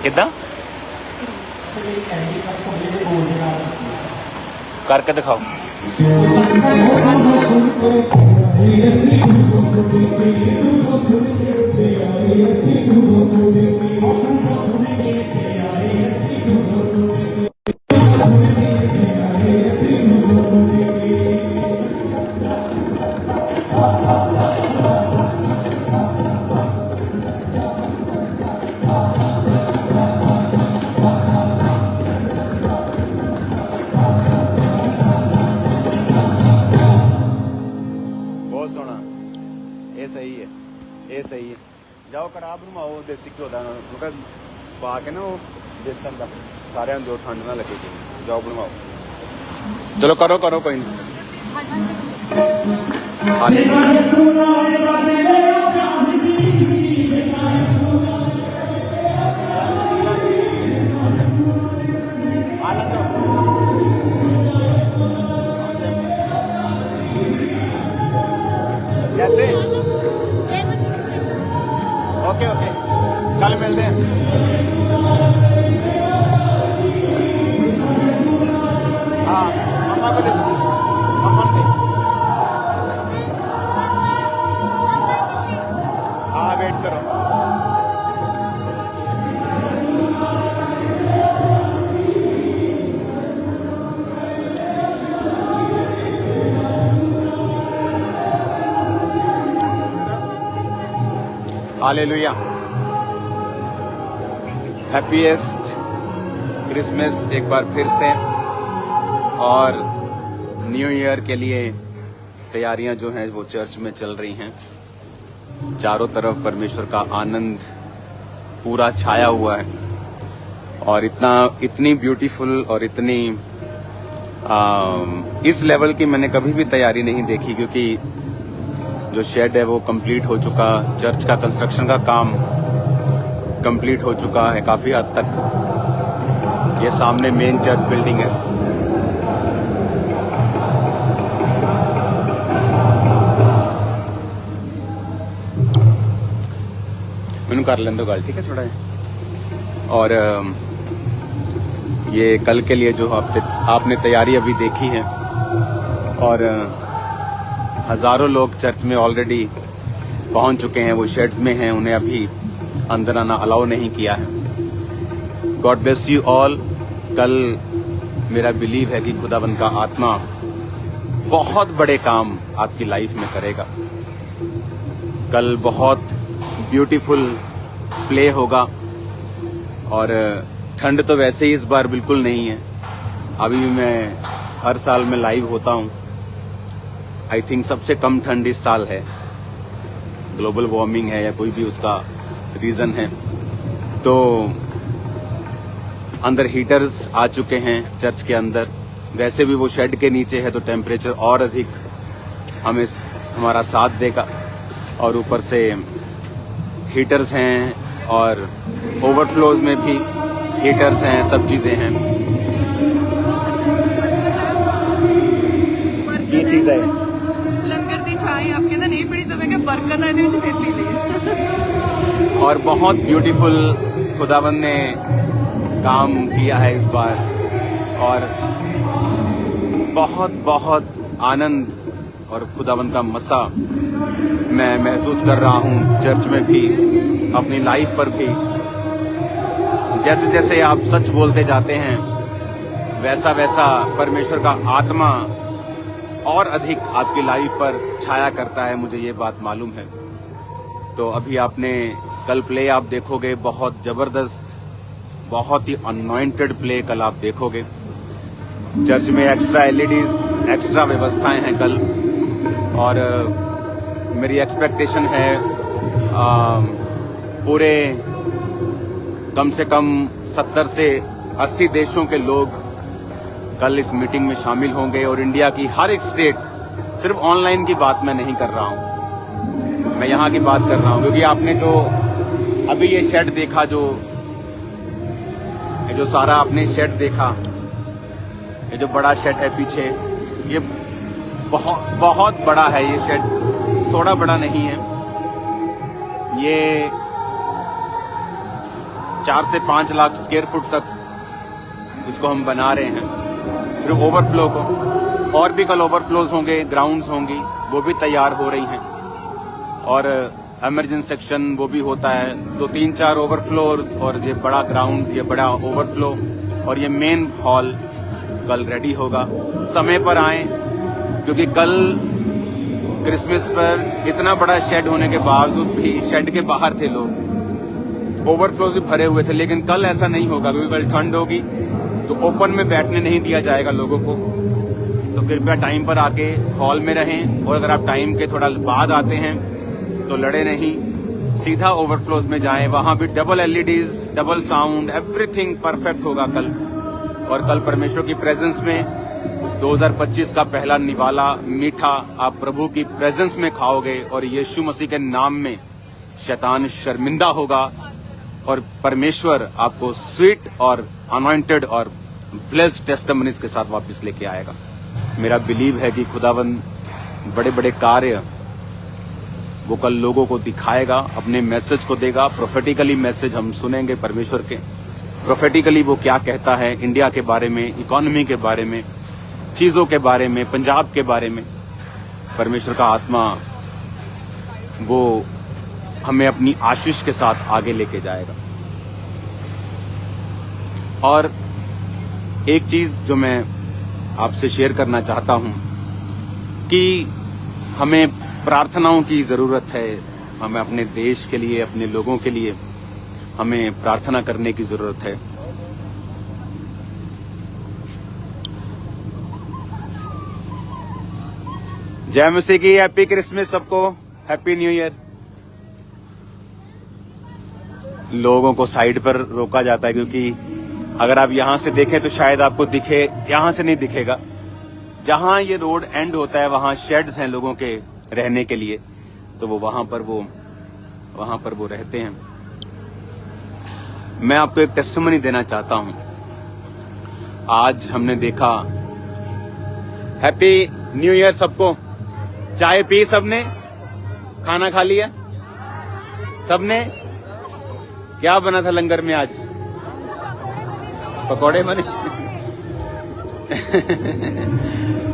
किदा करके दिखाओ। बहुत सोना, ये सही है, ये सही है। जाओ कड़ाह बनवाओ देसी घ्यो का, पा के ना वो बेसन का, सारे जो ठंड ना लगेगी। जाओ बनवाओ, चलो करो करो कोई नहीं। कैसे? ओके ओके, कल मिलते हैं। हाँ मम्मा को दे दो, मम्मा को दे। हाँ वेट करो। हालेलुया, हैप्पीएस्ट क्रिसमस एक बार फिर से। और न्यू ईयर के लिए तैयारियां जो हैं वो चर्च में चल रही हैं। चारों तरफ परमेश्वर का आनंद पूरा छाया हुआ है और इतनी ब्यूटीफुल और इतनी इस लेवल की मैंने कभी भी तैयारी नहीं देखी, क्योंकि जो शेड है वो कंप्लीट हो चुका, चर्च का कंस्ट्रक्शन का काम कंप्लीट हो चुका है काफी हद तक। ये सामने मेन चर्च बिल्डिंग है। मैंने कर लें दो गाल, ठीक है थोड़ा है। और ये कल के लिए जो आपने तैयारी अभी देखी है, और हजारों लोग चर्च में ऑलरेडी पहुंच चुके हैं, वो शेड्स में हैं, उन्हें अभी अंदर आना अलाउ नहीं किया है। God bless you all. कल मेरा बिलीव है कि खुदाबंद का आत्मा बहुत बड़े काम आपकी लाइफ में करेगा। कल बहुत ब्यूटीफुल प्ले होगा, और ठंड तो वैसे ही इस बार बिल्कुल नहीं है। अभी मैं हर साल में लाइव होता हूँ, आई थिंक सबसे कम ठंड इस साल है। ग्लोबल वार्मिंग है या कोई भी उसका रीज़न है। तो अंदर हीटर्स आ चुके हैं चर्च के अंदर। वैसे भी वो शेड के नीचे है तो टेम्परेचर और अधिक हमारा साथ देगा, और ऊपर से हीटर्स हैं और ओवरफ्लोज में भी हीटर्स हैं, सब चीज़ें हैं। ये चीज़ है लंगर दी छाई आपके अंदर नहीं पड़ी तो मैं क्या बरकत है इहदे विच फिर ली ली। और बहुत ब्यूटीफुल खुदाबंद ने काम किया है इस बार, और बहुत बहुत आनंद और खुदाबंद का मसा मैं महसूस कर रहा हूँ चर्च में भी, अपनी लाइफ पर भी। जैसे जैसे आप सच बोलते जाते हैं वैसा वैसा परमेश्वर का आत्मा और अधिक आपकी लाइफ पर छाया करता है, मुझे ये बात मालूम है। तो अभी आपने कल प्ले आप देखोगे, बहुत जबरदस्त, बहुत ही अनॉइंटेड प्ले कल आप देखोगे। चर्च में एक्स्ट्रा एलईडीज, एक्स्ट्रा व्यवस्थाएं हैं कल, और मेरी एक्सपेक्टेशन है पूरे कम से कम 70 से 80 देशों के लोग कल इस मीटिंग में शामिल होंगे, और इंडिया की हर एक स्टेट। सिर्फ ऑनलाइन की बात मैं नहीं कर रहा हूं, मैं यहाँ की बात कर रहा हूं, क्योंकि आपने जो अभी ये शेड देखा, जो सारा आपने शेड देखा, ये जो बड़ा शेड है पीछे, ये बहुत बड़ा है। ये शेड थोड़ा बड़ा नहीं है, ये 4 से 5 लाख स्क्वायर फुट तक इसको हम बना रहे हैं, सिर्फ ओवरफ्लो को। और भी कल ओवरफ्लोज होंगे, ग्राउंड्स होंगी, वो भी तैयार हो रही हैं। और इमरजेंसी सेक्शन वो भी होता है, तो 3-4 ओवरफ्लोज और ये बड़ा ग्राउंड, ये बड़ा ओवरफ्लो और ये मेन हॉल कल रेडी होगा। समय पर आएं, क्योंकि कल क्रिसमस पर इतना बड़ा शेड होने के बावजूद भी शेड के बाहर थे लोग, ओवरफ्लोज भी भरे हुए थे। लेकिन कल ऐसा नहीं होगा, क्योंकि कल ठंड होगी, तो ओपन में बैठने नहीं दिया जाएगा लोगों को। तो कृपया टाइम पर आके हॉल में रहें, और अगर आप टाइम के थोड़ा बाद आते हैं तो लड़े नहीं, सीधा ओवरफ्लोज में जाएं। वहां भी double LEDs, double sound, everything perfect होगा कल। और कल परमेश्वर की प्रेजेंस में 2025 का पहला निवाला मीठा आप प्रभु की प्रेजेंस में खाओगे, और यीशु मसीह के नाम में शैतान शर्मिंदा होगा, और परमेश्वर आपको स्वीट और अनॉइंटेड और ब्लेस्ड टेस्टिमनीज के साथ वापस लेके आएगा। मेरा बिलीव है कि खुदावंद बड़े बड़े कार्य वो कल लोगों को दिखाएगा, अपने मैसेज को देगा। प्रोफेटिकली मैसेज हम सुनेंगे परमेश्वर के, प्रोफेटिकली वो क्या कहता है इंडिया के बारे में, इकोनॉमी के बारे में, चीजों के बारे में, पंजाब के बारे में। परमेश्वर का आत्मा वो हमें अपनी आशीष के साथ आगे लेके जाएगा। और एक चीज जो मैं आपसे शेयर करना चाहता हूं कि हमें प्रार्थनाओं की जरूरत है। हमें अपने देश के लिए, अपने लोगों के लिए हमें प्रार्थना करने की जरूरत है। जय मसीह की, हैप्पी क्रिसमस सबको, हैप्पी न्यू ईयर। लोगों को साइड पर रोका जाता है, क्योंकि अगर आप यहां से देखें तो शायद आपको दिखे, यहां से नहीं दिखेगा। जहां ये रोड एंड होता है वहां शेड्स हैं लोगों के रहने के लिए, तो वो वहां पर वो रहते हैं। मैं आपको एक टेस्टिमनी देना चाहता हूं। आज हमने देखा, हैप्पी न्यू ईयर सबको। चाय पी सबने, खाना खा लिया सबने? क्या बना था लंगर में आज? पकौड़े बने।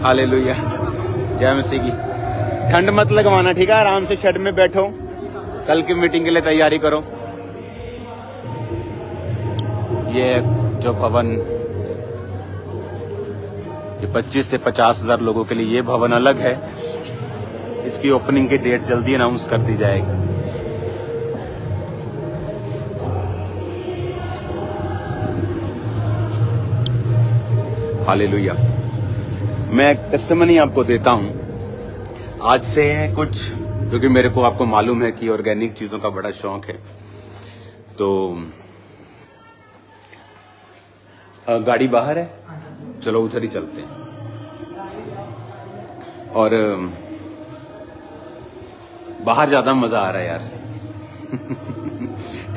हालेलुया, जय मसीह की। ठंड मत लगवाना, ठीक है? आराम से शेड में बैठो, कल की मीटिंग के लिए तैयारी करो। ये जो भवन, ये 25 से 50 हजार लोगों के लिए ये भवन अलग है। इसकी ओपनिंग की डेट जल्दी अनाउंस कर दी जाएगी। हालेलुया। मैं एक टेस्टिमनी आपको देता हूं आज से कुछ, क्योंकि मेरे को, आपको मालूम है कि ऑर्गेनिक चीजों का बड़ा शौक है। तो गाड़ी बाहर है, चलो उधर ही चलते हैं। और बाहर ज्यादा मजा आ रहा है यार।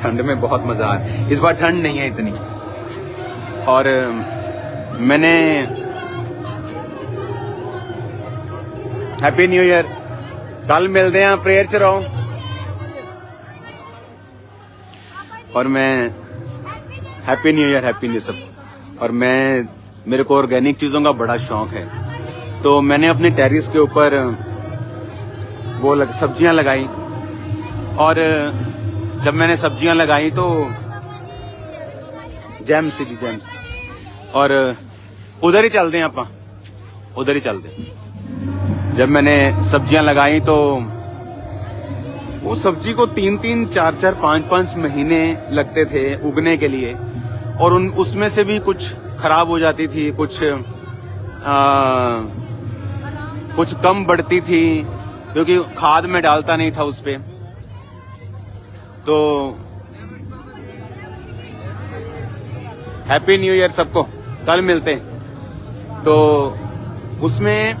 ठंड में बहुत मजा आ रहा है। इस बार ठंड नहीं है इतनी। और मैंने हैप्पी न्यू ईयर, कल मिलते हैं, प्रेयर च रहो। और मैं हैप्पी न्यू ईयर सब। और मेरे को ऑर्गेनिक चीजों का बड़ा शौक है, तो मैंने अपने टेरिस के ऊपर वो सब्जियां लगाई। और जब मैंने सब्जियां लगाई तो जेम्स, और उधर ही चलते हैं आप, उधर ही चलते। जब मैंने सब्जियां लगाई तो वो सब्जी को 3-3, 4-4, 5-5 महीने लगते थे उगने के लिए। और उसमें से भी कुछ खराब हो जाती थी, कुछ कम बढ़ती थी, क्योंकि खाद में डालता नहीं था उस पे। तो हैप्पी न्यू ईयर सबको, कल मिलते हैं। तो उसमें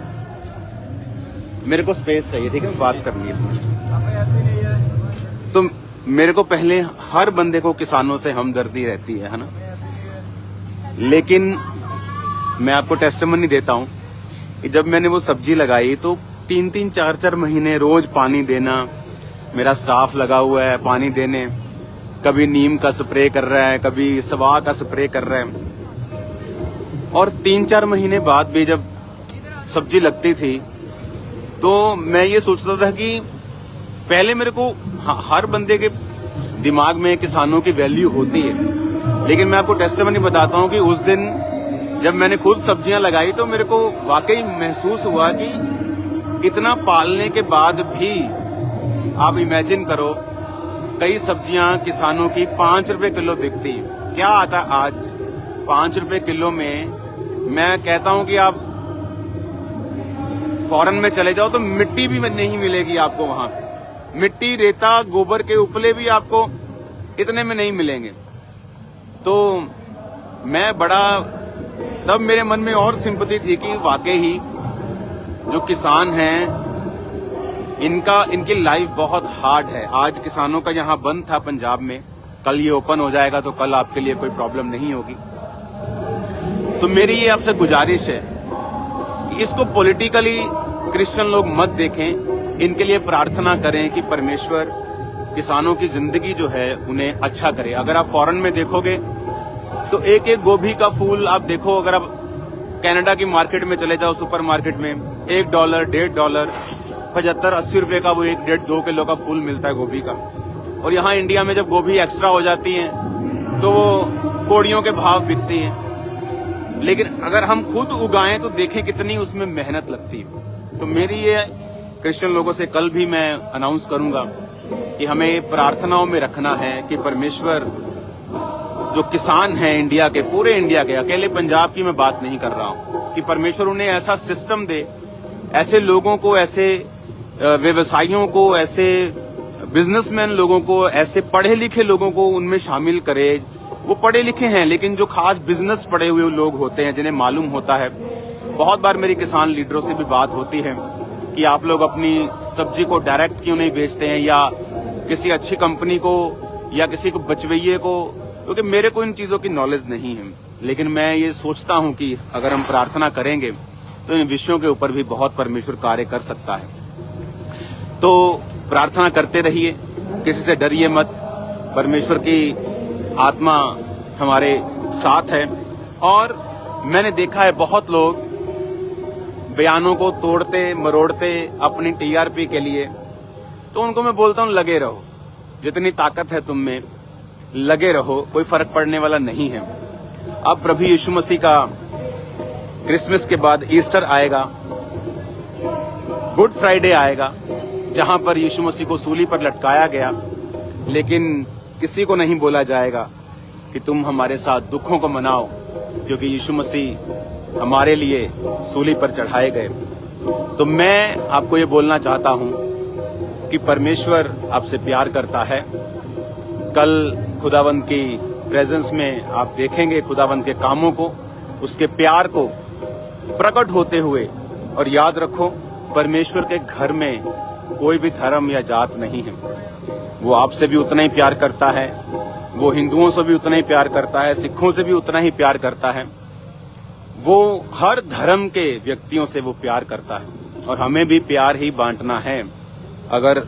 मेरे को स्पेस चाहिए, ठीक है? बात करनी है। तो मेरे को पहले, हर बंदे को किसानों से हमदर्दी रहती है ना? लेकिन मैं आपको टेस्टिमनी देता हूं कि जब मैंने वो सब्जी लगाई तो 3-3, 4-4 महीने रोज पानी देना, मेरा स्टाफ लगा हुआ है पानी देने, कभी नीम का स्प्रे कर रहा है, कभी सवा का स्प्रे कर रहा है। और 3-4 महीने बाद भी जब सब्जी लगती थी तो मैं ये सोचता था कि पहले मेरे को हर बंदे के दिमाग में किसानों की वैल्यू होती है, लेकिन मैं आपको टेस्टिमनी बताता हूँ कि उस दिन जब मैंने खुद सब्जियां लगाई तो मेरे को वाकई महसूस हुआ कि इतना पालने के बाद भी आप इमेजिन करो, कई सब्जियां किसानों की 5 रुपए किलो बिकती। क्या आता आज 5 रुपए किलो में? मैं कहता हूं कि आप फॉरेन में चले जाओ तो मिट्टी भी नहीं मिलेगी आपको वहां पे। मिट्टी, रेता, गोबर के उपले भी आपको इतने में नहीं मिलेंगे। तो मैं बड़ा, तब मेरे मन में और सिंपैथी थी कि वाकई ही जो किसान हैं इनकी लाइफ बहुत हार्ड है। आज किसानों का यहाँ बंद था पंजाब में, कल ये ओपन हो जाएगा तो कल आपके लिए कोई प्रॉब्लम नहीं होगी। तो मेरी ये आपसे गुजारिश है कि इसको पॉलिटिकली क्रिश्चियन लोग मत देखें, इनके लिए प्रार्थना करें कि परमेश्वर किसानों की जिंदगी जो है उन्हें अच्छा करे। अगर आप फॉरेन में देखोगे तो एक एक गोभी का फूल आप देखो, अगर आप कनाडा की मार्केट में चले जाओ, सुपर मार्केट में $1, $1.5, 75-80 रुपए का वो 1-1.5-2 किलो का फूल मिलता है गोभी का। और यहाँ इंडिया में जब गोभी एक्स्ट्रा हो जाती है तो वो कोड़ियों के भाव बिकती है। लेकिन अगर हम खुद उगाएं तो देखें कितनी उसमें मेहनत लगती है। तो मेरी ये क्रिश्चियन लोगों से कल भी मैं अनाउंस करूंगा कि हमें प्रार्थनाओं में रखना है कि परमेश्वर जो किसान हैं इंडिया के, पूरे इंडिया के, अकेले पंजाब की मैं बात नहीं कर रहा हूं, कि परमेश्वर उन्हें ऐसा सिस्टम दे, ऐसे लोगों को, ऐसे व्यवसायियों को, ऐसे बिजनेसमैन लोगों को, ऐसे पढ़े लिखे लोगों को उनमें शामिल करे। वो पढ़े लिखे हैं लेकिन जो खास बिजनेस पढ़े हुए लोग होते हैं जिन्हें मालूम होता है। बहुत बार मेरी किसान लीडरों से भी बात होती है कि आप लोग अपनी सब्जी को डायरेक्ट क्यों नहीं बेचते हैं, या किसी अच्छी कंपनी को, या किसी को बचवइये को, क्योंकि मेरे को इन चीजों की नॉलेज नहीं है। लेकिन मैं ये सोचता हूं कि अगर हम प्रार्थना करेंगे तो इन विषयों के ऊपर भी बहुत परमेश्वर कार्य कर सकता है। तो प्रार्थना करते रहिए, किसी से डरिए मत, परमेश्वर की आत्मा हमारे साथ है। और मैंने देखा है बहुत लोग बयानों को तोड़ते मरोड़ते अपनी टीआरपी के लिए, तो उनको मैं बोलता हूं लगे रहो, जितनी ताकत है तुम में लगे रहो, कोई फर्क पड़ने वाला नहीं है। अब प्रभु यीशु मसीह का क्रिसमस के बाद ईस्टर आएगा, गुड फ्राइडे आएगा, जहां पर यीशु मसीह को सूली पर लटकाया गया, लेकिन किसी को नहीं बोला जाएगा कि तुम हमारे साथ दुखों को मनाओ, क्योंकि यीशु मसीह हमारे लिए सूली पर चढ़ाए गए। तो मैं आपको ये बोलना चाहता हूं कि परमेश्वर आपसे प्यार करता है। कल खुदावंद की प्रेजेंस में आप देखेंगे खुदावंद के कामों को, उसके प्यार को प्रकट होते हुए। और याद रखो, परमेश्वर के घर में कोई भी धर्म या जात नहीं है। वो आपसे भी उतना ही प्यार करता है, वो हिंदुओं से भी उतना ही प्यार करता है, सिखों से भी उतना ही प्यार करता है। वो हर धर्म के व्यक्तियों से वो प्यार करता है, और हमें भी प्यार ही बांटना है। अगर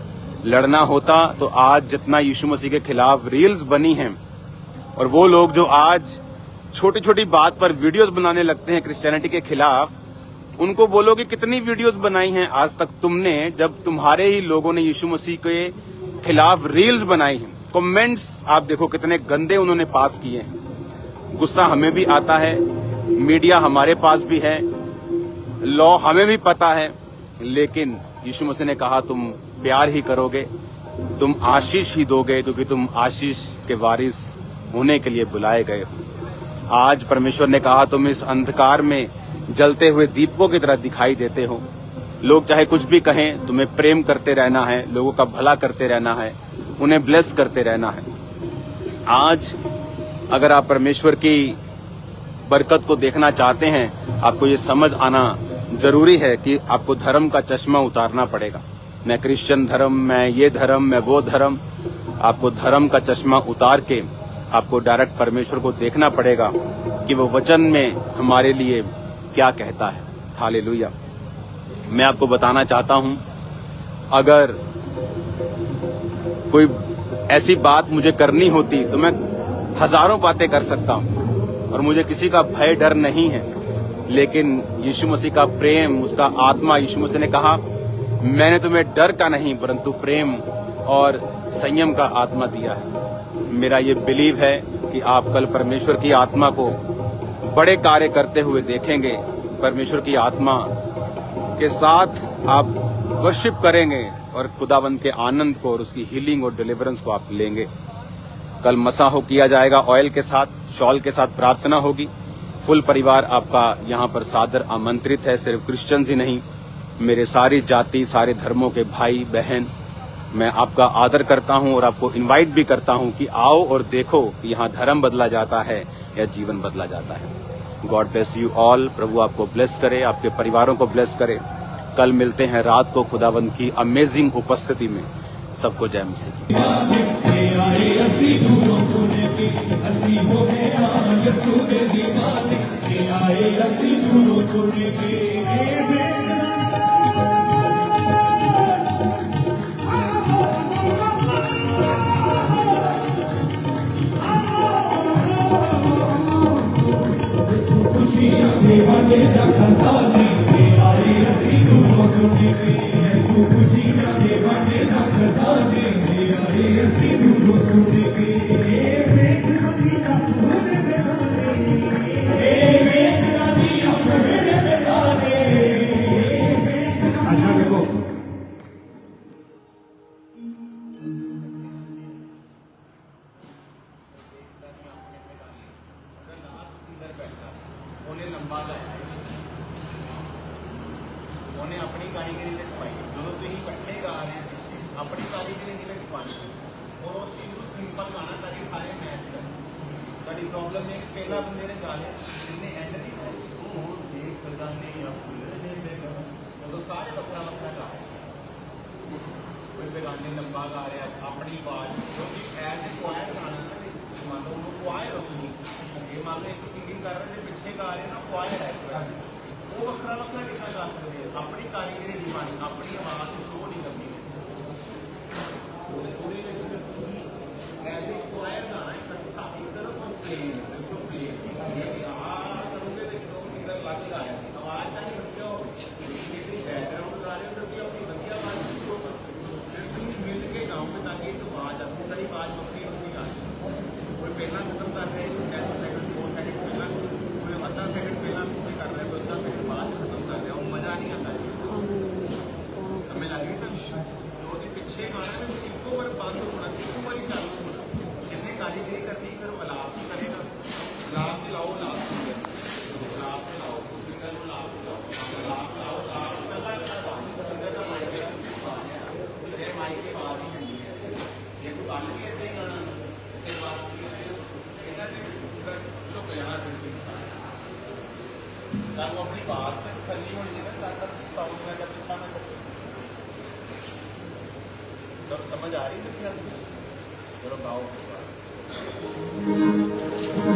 लड़ना होता तो आज जितना यीशु मसीह के खिलाफ रील्स बनी हैं, और वो लोग जो आज छोटी छोटी बात पर वीडियोस बनाने लगते हैं क्रिश्चियनिटी के खिलाफ, उनको बोलो कि कितनी वीडियोस बनाई हैं आज तक तुमने, जब तुम्हारे ही लोगों ने यीशु मसीह के खिलाफ रील्स बनाई हैं। कमेंट्स आप देखो कितने गंदे उन्होंने पास किए हैं। गुस्सा हमें भी आता है, मीडिया हमारे पास भी है, लॉ हमें भी पता है, लेकिन यीशु मसीह ने कहा तुम प्यार ही करोगे, तुम आशीष ही दोगे, क्योंकि तुम आशीष के वारिस होने के लिए बुलाए गए हो। आज परमेश्वर ने कहा तुम इस अंधकार में जलते हुए दीपकों की तरह दिखाई देते हो। लोग चाहे कुछ भी कहें, तुम्हें प्रेम करते रहना है, लोगों का भला करते रहना है, उन्हें ब्लेस करते रहना है। आज अगर आप परमेश्वर की बरकत को देखना चाहते हैं, आपको ये समझ आना जरूरी है कि आपको धर्म का चश्मा उतारना पड़ेगा। मैं क्रिश्चियन धर्म, मैं ये धर्म, मैं वो धर्म, आपको धर्म का चश्मा उतार के आपको डायरेक्ट परमेश्वर को देखना पड़ेगा कि वो वचन में हमारे लिए क्या कहता है। हालेलुया। मैं आपको बताना चाहता हूं, अगर कोई ऐसी बात मुझे करनी होती तो मैं हजारों बातें कर सकता हूँ और मुझे किसी का भय डर नहीं है, लेकिन यीशु मसीह का प्रेम, उसका आत्मा, यीशु मसीह ने कहा मैंने तुम्हें डर का नहीं परंतु प्रेम और संयम का आत्मा दिया है। मेरा ये बिलीव है कि आप कल परमेश्वर की आत्मा को बड़े कार्य करते हुए देखेंगे। परमेश्वर की आत्मा के साथ आप वर्शिप करेंगे और खुदावंद के आनंद को और उसकी हीलिंग और डिलीवरेंस को आप लेंगे। कल मसाहो किया जाएगा ऑयल के साथ, शॉल के साथ प्रार्थना होगी। फुल परिवार आपका यहाँ पर सादर आमंत्रित है, सिर्फ क्रिश्चियंस ही नहीं, मेरे सारी जाति, सारे धर्मों के भाई बहन, मैं आपका आदर करता हूँ और आपको इनवाइट भी करता हूँ कि आओ और देखो कि यहाँ धर्म बदला जाता है या जीवन बदला जाता है। God bless you all. प्रभु आपको ब्लेस करे, आपके परिवारों को ब्लेस करे। कल मिलते हैं रात को खुदावंद की अमेजिंग उपस्थिति में। सबको जय मसीह। ਉਹਨੇ ਆਪਣੀ ਕਾਰੀਗਰੀ ਵਿੱਚ ਪਾਈ। ਜਦੋਂ ਤੁਸੀਂ ਇਕੱਠੇ ਗਾ ਰਹੇ ਹੋ ਆਪਣੀ ਕਾਰੀਗਰੀ ਦੇ ਵਿੱਚ ਪਾਣੀ ਔਰ ਉਸ ਚੀਜ਼ ਨੂੰ ਸਿੰਪਲ ਗਾਣਾ ਤਾਂ ਕਿ ਸਾਰੇ ਮੈਚ ਕਰਨ। ਤੁਹਾਡੀ ਪ੍ਰੋਬਲਮ ਇਹ ਪਹਿਲਾ ਬੰਦੇ ਨੇ ਗਾ ਲਿਆ, ਜਿੰਨੇ ਐਂਡ ਨਹੀਂ ਹੋਇਆ ਉਹ ਦੇਖ ਖਜ਼ਾਨੇ ਜਾਂ ਫੁੱਲ ਨੇ ਦੇਗਾ, ਉਦੋਂ ਸਾਰੇ ਵੱਖਰਾ ਵੱਖਰਾ ਗਾ ਰਹੇ। ਕੋਈ ਬੇਗਾਨੇ ਲੰਬਾ ਗਾ ਰਿਹਾ ਆਪਣੀ ਆਵਾਜ਼, ਕਿਉਂਕਿ ਐਜ਼ ਏ ਕੁਆਇਰ ਗਾਣਾ ਨਾ, ਮੰਨ ਲਓ ਉਹਨੂੰ ਕੁਆਇਰ ਹੋਊਗੀ। ਇਹ ਮੰਨ ਲਓ ਇੱਕ ਸਿੰਗਿੰਗ ਕਰ ਰਹੇ ਨੇ, ਪਿੱਛੇ ਗਾ ਰਹੇ ਨਾ ਕੁਆਇਰ ਹੈ, ਉਹ ਵੱਖਰਾ ਵੱਖਰਾ ਕਿੱਦਾਂ ਗਾ ਸਕਦੇ ਆ। ਆਪਣੀ ਕਾਰੀਗਰੀ ਦੀ ਬਾਣੀ, ਆਪਣੀ ਆਵਾਜ਼ ਨੂੰ ਸ਼ੋਅ ਨਹੀਂ ਕਰਨੀ। ਉਹਦੇ ਵਿੱਚ ਐਜ਼ ਏ ਕੁਆਇਰ ਗਾਣਾ ਇਕੱਠਾ ਇੱਧਰ ਔਰ ਪਲੇਨ, ਬਿਲਕੁਲ ਪਲੇਨ ਆਹ ਕਰੋਗੇ ਤੇ ਦੋ ਸਿੰਗਰ ਲੱਗ ਜਾਏ। ਆਵਾਜ਼ ਚਾਹੇ ਵਧੀਆ ਹੋਵੇ, ਕਿਸੇ ਬੈਕਗਰਾਊਂਡ ਗਾ ਰਹੇ ਹੋ ਤਾਂ ਆਪਣੀ ਵਧੀਆ ਆਵਾਜ਼ ਨੂੰ ਸ਼ੋਅ ਕਰੋ। ਤੁਸੀਂ ਮਿਲ ਕੇ ਗਾਓਗੇ ਤਾਂ ਕਿ ਇੱਕ ਆਵਾਜ਼ ਆਵੇ, ਤੁਹਾਡੀ ਆਵਾਜ਼ ਵੱਖਰੀ ਵੱਖਰੀ ਆ ਜਾਏ। ਕੋਈ ਪਹਿਲਾਂ ਖਤਮ ਕਰ ਰਿਹਾ ਹੈ 10 ਸੈਕਿੰਡ 4 ਸੈਕਿੰਡ ਪਹਿਲਾਂ, ਕੋਈ ਅੱਧਾ ਸੈਕਿੰਡ ਪਹਿਲਾਂ ਤੁਸੀਂ ਕਰ ਰਹੇ ਹੋ, ਅੱਧਾ ਸੈਕਿੰਡ ਬਾਅਦ ਖਤਮ ਕਰ ਰਿਹਾ, ਉਹ ਮਜ਼ਾ ਨਹੀਂ ਆਉਂਦਾ। ਸਮਝ ਲੱਗ ਗਈ ਤਾਂ ਜੋ ਉਹਦੇ ਪਿੱਛੇ ਗਾਣਾ ਤੇ ਇੱਕੋ ਵਾਰ ਬੰਦ ਹੋਣਾ, ਇੱਕੋ ਵਾਰੀ ਚਾਲੂ ਹੋਣਾ। ਜਿੰਨੇ ਕਾਰੀਗਰੀ ਕਰਨੀ ਫਿਰ ਮਲਾਪ ਹੀ ਕਰੇਗਾ। ਲਾਭ ਤੇ ਲਾਓ, ਲਾਭ ਲਾਭ ਤੇ ਲਾਓ, ਸਿੰਗਰ ਨੂੰ ਲਾਭ ਤੇ ਲਾਓ, ਲਾਭ ਲਾਓ, ਲਾਭ ਕੱਲਾ ਕੱਲਾ ਸਿੰਗਰ ਦਾ ਮਾਈਕ ਇਹ ਮਾਈਕ ਦੀ ਆਵਾਜ਼ ਹੀ ਹੁੰਦੀ ਹੈ। ਜੇ ਕੋਈ ਗੱਲ ਵੀ ਇੱਦਾਂ ਹੀ ਗਾਣਾ ਤੇ ਬਾਤ ਇਹਨਾਂ ਦੇ ਲੋਕ ਯਾਰ ਤਾਂ ਉਹ ਆਪਣੀ ਬਾਤ ਤੇ ਤਸੱਲੀ ਹੋਣੀ ਚਾਹੀਦੀ ਤਾਂ ਤੱਕ ਸਾਊਂਡ में जब पीछा ना करे। तब समझ आ रही है? चलो गाओ।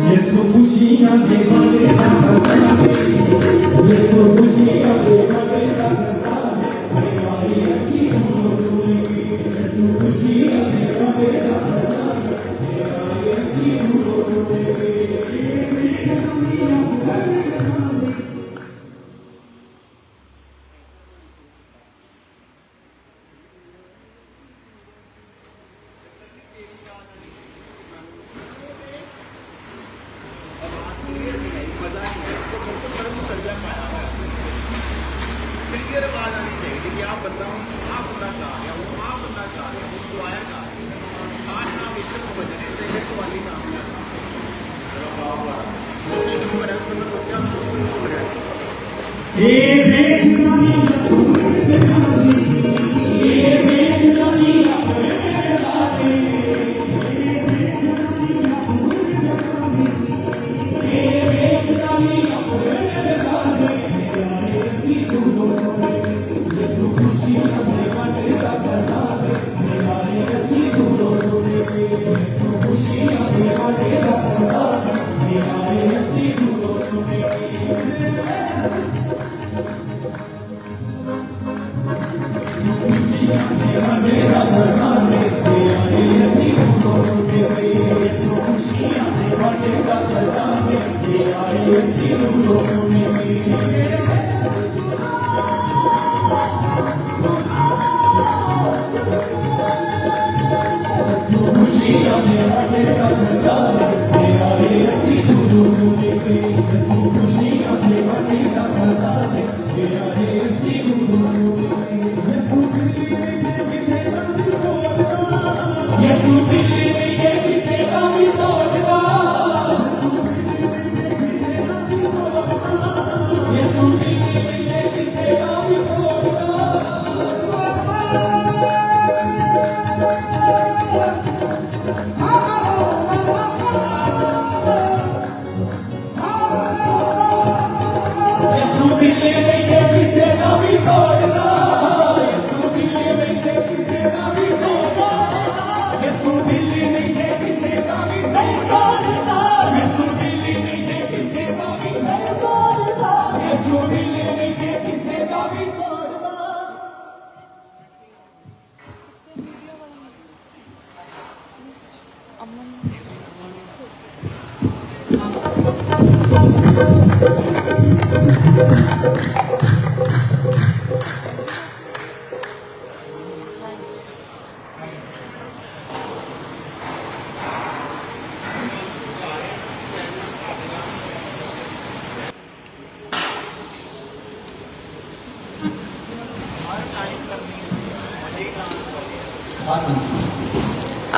यीशु खुशियां दे वाले यीशु खुशियां दे वाले मेरी ऐसी रसूल की यीशु खुशियां दे वाले मेरी ऐसी रसूल की। क्लियर आवाज आनी चाहिए कि आप बंदा गा रहा हूँ, आप बंदा गा रहा हूँ, क्वायर गा रहा हूँ, आज नाम एक बजने तो एक वाली नाम लेना। चलो खुशियां दे वादे दा खजाना ले आए असी दूरों सोने पे खुशियां दे वादे दा खजाना ले आए असी दूरों सोने पे यसू दिल्ली में ये किसे का भी तोड़ना यसू दिल्ली में ये किसे का भी तोड़ना यसू दिल्ली में ये किसे का भी तोड़ना यसू दिल्ली में ये किसे का भी तोड़ना यसू दिल्ली में ये किसे का भी तोड़ना यसू दिल्ली में ये किसे का भी तोड़ना यसू दिल्ली में ये किसे का भी तोड़ना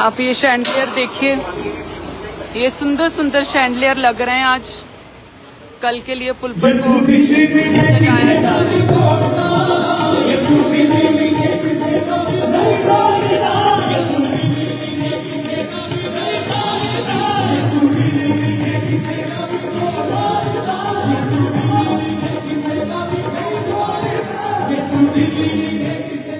आप ये शैंडलियर देखिए, ये सुंदर सुंदर शैंडलियर लग रहे हैं आज कल के लिए पुल पर यसू दिल्ली में ये किसे का भी तोड़ना यसू दिल्ली में ये किसे का भी नहीं तोड़ना यसू दिल्ली में ये किसे का भी नहीं तोड़ना यसू दिल्ली में ये किसे का भी तोड़ना यसू दिल्ली में ये किसे का भी नहीं तोड़ना यसू दिल्ली में ये किसे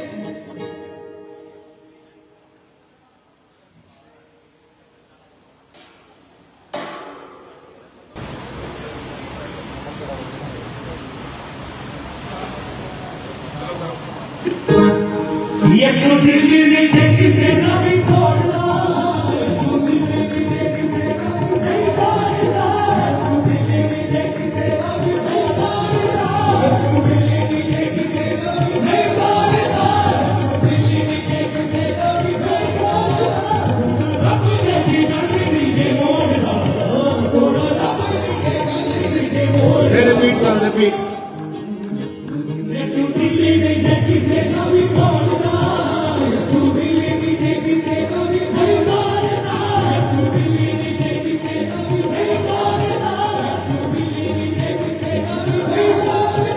यसू दिल्ली में ये किसे का भी तोड़ना यसू दिल्ली में ये किसे का भी नहीं तोड़ना यसू दिल्ली में ये किसे का भी नहीं तोड़ना यसू दिल्ली में ये किसे का भी नहीं तोड़ना यसू दिल्ली में ये किसे का भी नहीं तोड़ना रब ने की गली के मोड़ना सोना रब ने की गली के मोड़ना रिपीट यसू दिल्ली में ये किसे का भी तोड़ना यसू दिल्ली में ये किसे का भी नहीं तोड़ना यसू दिल्ली में ये किसे का भी नहीं तोड़ना यसू दिल्ली में ये किसे का भी नहीं तोड़ना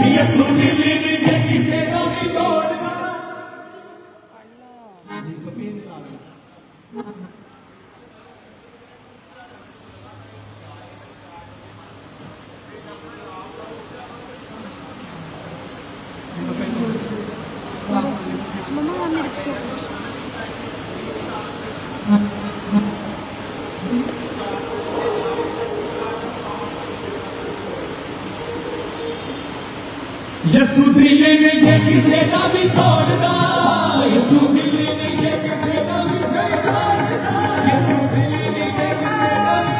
यसू दिल्ली में ये किसे का भी तोड़ना यसू दिल्ली में ये किसे का भी तोड़ना यसू दिल्ली में ये किसे का भी नहीं तोड़ना यसू दिल्ली में ये किसे का भी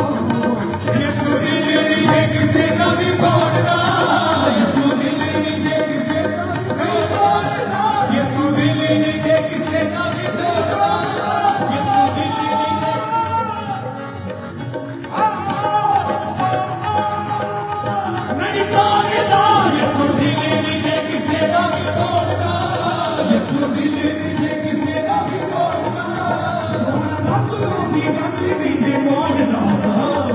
यसू दिल्ली में ये किसे का भी तोड़ना यसू दिल्ली में ये किसे का भी नहीं तोड़ना यसू दिल्ली में ये किसे का भी तोड़ना यसू दिल्ली में ये नहीं तोड़ना यसू दिल्ली में ये किसे का भी तोड़ना यसू दिल्ली में ये किसे का भी तोड़ना सोना बाबू की गली में ये मोड़ना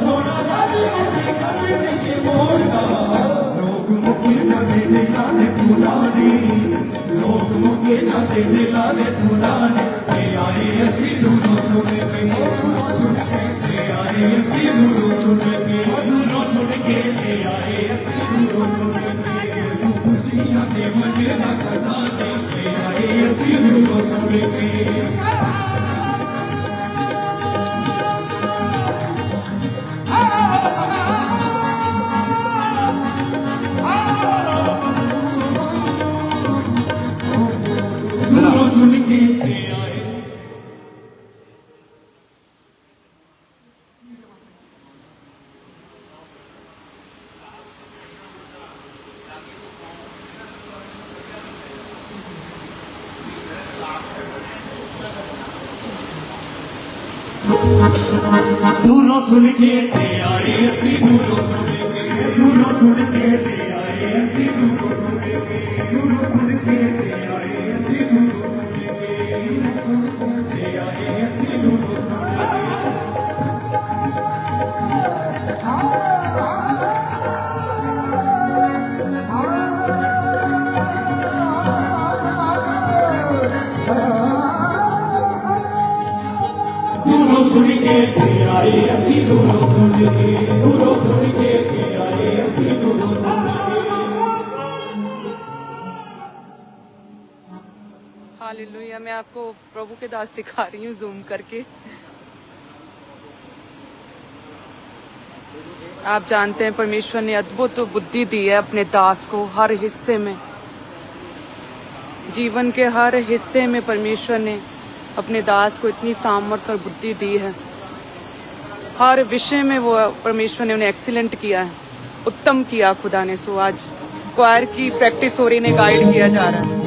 सोना बाबू की गली में ये मोड़ना लोग मुक्के जाते दिलाने पुरानी लोग मुक्के जाते दिलाने पुरानी ले आए असी दूरों सुने पे दूरों सुन के ले आए असी दूरों सुने पे दूरों सुन के ले आए असी दूरों सुने पे खुशियां दे मने ना खजाने ले आए असी दूरों सुने पे दूरों सुन के ते आए असी दूरों सुन के ते आए असी दूरों सुन के ते आए असी दूरों सुन के आए असी दूरों सुन दूरों सुन के ते आए असी दूरों सुन के ते आए असी दूरों सुन हालेलुया। मैं आपको प्रभु के दास दिखा रही हूँ जूम करके। आप जानते हैं परमेश्वर ने अद्भुत बुद्धि दी है अपने दास को हर हिस्से में, जीवन के हर हिस्से में परमेश्वर ने अपने दास को इतनी सामर्थ्य और बुद्धि दी है। हर विषय में वो परमेश्वर ने उन्हें एक्सीलेंट किया है, उत्तम किया खुदा ने। सो आज क्वायर की प्रैक्टिस हो रही, ने गाइड किया जा रहा है।